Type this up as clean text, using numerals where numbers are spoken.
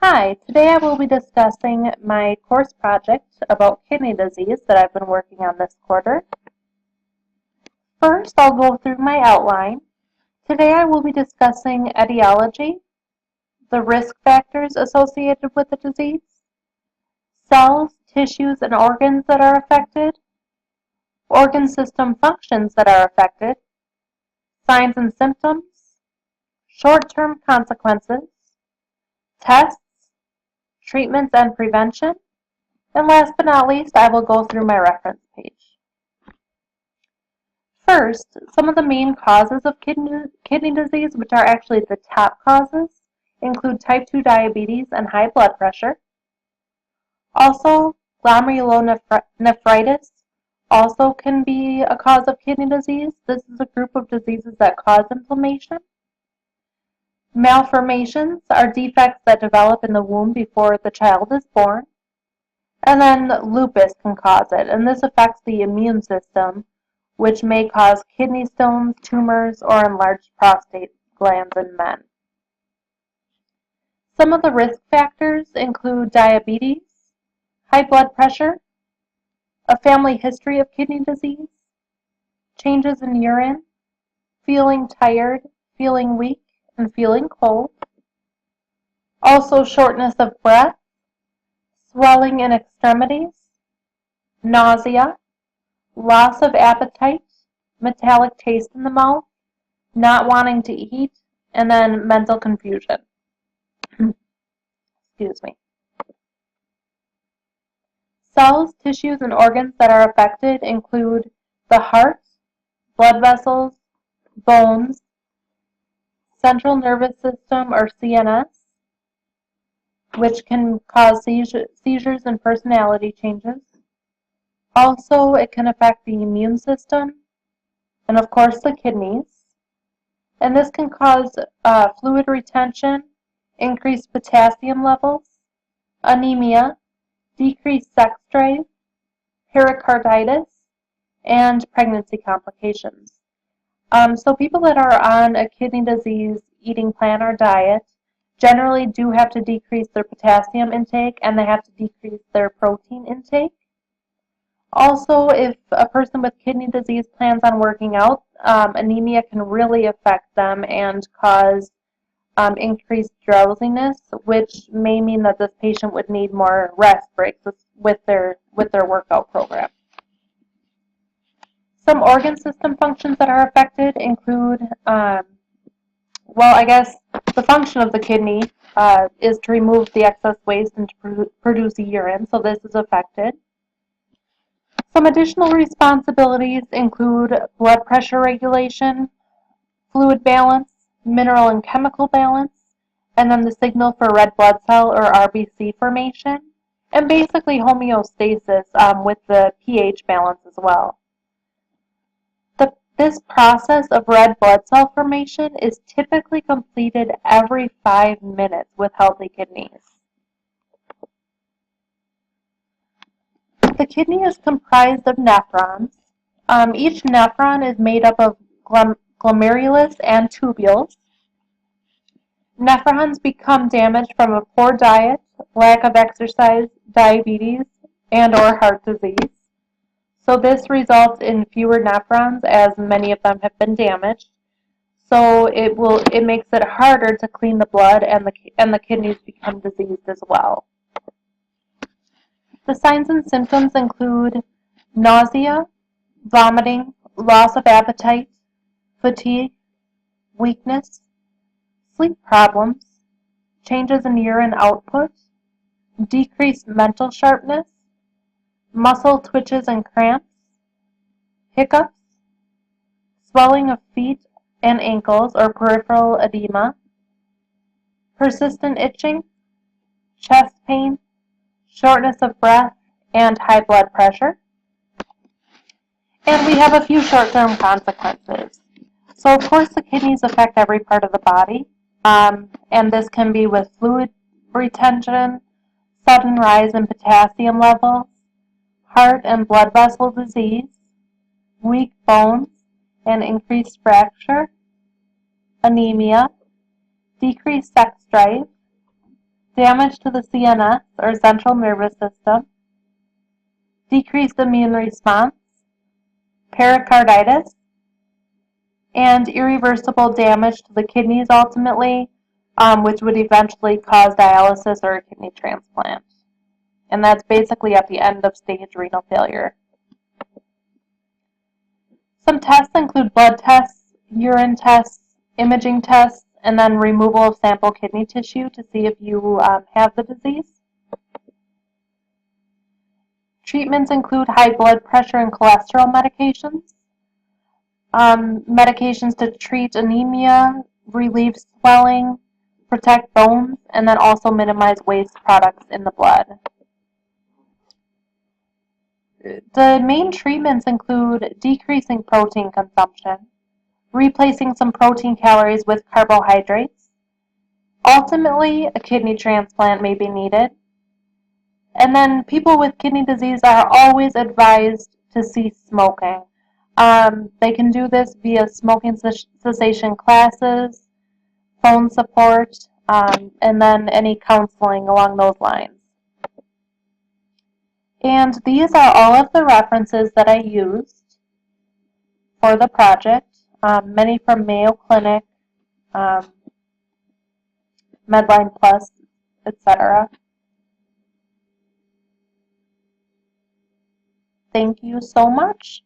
Hi, today I will be discussing my course project about kidney disease that I've been working on this quarter. First, I'll go through my outline. Today I will be discussing etiology, the risk factors associated with the disease, cells, tissues, and organs that are affected, organ system functions that are affected, signs and symptoms, short-term consequences, tests, treatments and prevention, and last but not least, I will go through my reference page. First, some of the main causes of kidney disease, which are actually the top causes, include type 2 diabetes and high blood pressure. Also, glomerulonephritis also can be a cause of kidney disease. This is a group of diseases that cause inflammation. Malformations are defects that develop in the womb before the child is born. And then lupus can cause it, and this affects the immune system, which may cause kidney stones, tumors, or enlarged prostate glands in men. Some of the risk factors include diabetes, high blood pressure, a family history of kidney disease, changes in urine, feeling tired, feeling weak, and feeling cold. Also shortness of breath, swelling in extremities, nausea, loss of appetite, metallic taste in the mouth, not wanting to eat, and then mental confusion. Excuse me. Cells, tissues, and organs that are affected include the heart, blood vessels, bones, central nervous system or CNS, which can cause seizures and personality changes. Also, it can affect the immune system, and of course the kidneys. And this can cause fluid retention, increased potassium levels, anemia, decreased sex drive, pericarditis, and pregnancy complications. So people that are on a kidney disease eating plan or diet generally do have to decrease their potassium intake, and they have to decrease their protein intake. Also, if a person with kidney disease plans on working out, anemia can really affect them and cause increased drowsiness, which may mean that this patient would need more rest breaks with their workout program. Some organ system functions that are affected include, well, I guess the function of the kidney is to remove the excess waste and to produce urine, so this is affected. Some additional responsibilities include blood pressure regulation, fluid balance, mineral and chemical balance, and then the signal for red blood cell or RBC formation, and basically homeostasis with the pH balance as well. This process of red blood cell formation is typically completed every 5 minutes with healthy kidneys. The kidney is comprised of nephrons. Each nephron is made up of glomerulus and tubules. Nephrons become damaged from a poor diet, lack of exercise, diabetes, and or heart disease. So this results in fewer nephrons as many of them have been damaged. So it makes it harder to clean the blood, and the kidneys become diseased as well. The signs and symptoms include nausea, vomiting, loss of appetite, fatigue, weakness, sleep problems, changes in urine output, decreased mental sharpness, muscle twitches and cramps, hiccups, swelling of feet and ankles or peripheral edema, persistent itching, chest pain, shortness of breath, and high blood pressure. And we have a few short-term consequences. So of course the kidneys affect every part of the body, and this can be with fluid retention, sudden rise in potassium levels, heart and blood vessel disease, weak bones and increased fracture, anemia, decreased sex drive, damage to the CNS or central nervous system, decreased immune response, pericarditis, and irreversible damage to the kidneys ultimately, which would eventually cause dialysis or a kidney transplant. And that's basically at the end of stage renal failure. Some tests include blood tests, urine tests, imaging tests, and then removal of sample kidney tissue to see if you have the disease. Treatments include high blood pressure and cholesterol medications, medications to treat anemia, relieve swelling, protect bones, and then also minimize waste products in the blood. The main treatments include decreasing protein consumption, replacing some protein calories with carbohydrates. Ultimately, a kidney transplant may be needed. And then people with kidney disease are always advised to cease smoking. They can do this via smoking cessation classes, phone support, and then any counseling along those lines. And these are all of the references that I used for the project, many from Mayo Clinic, Medline Plus, etc. Thank you so much.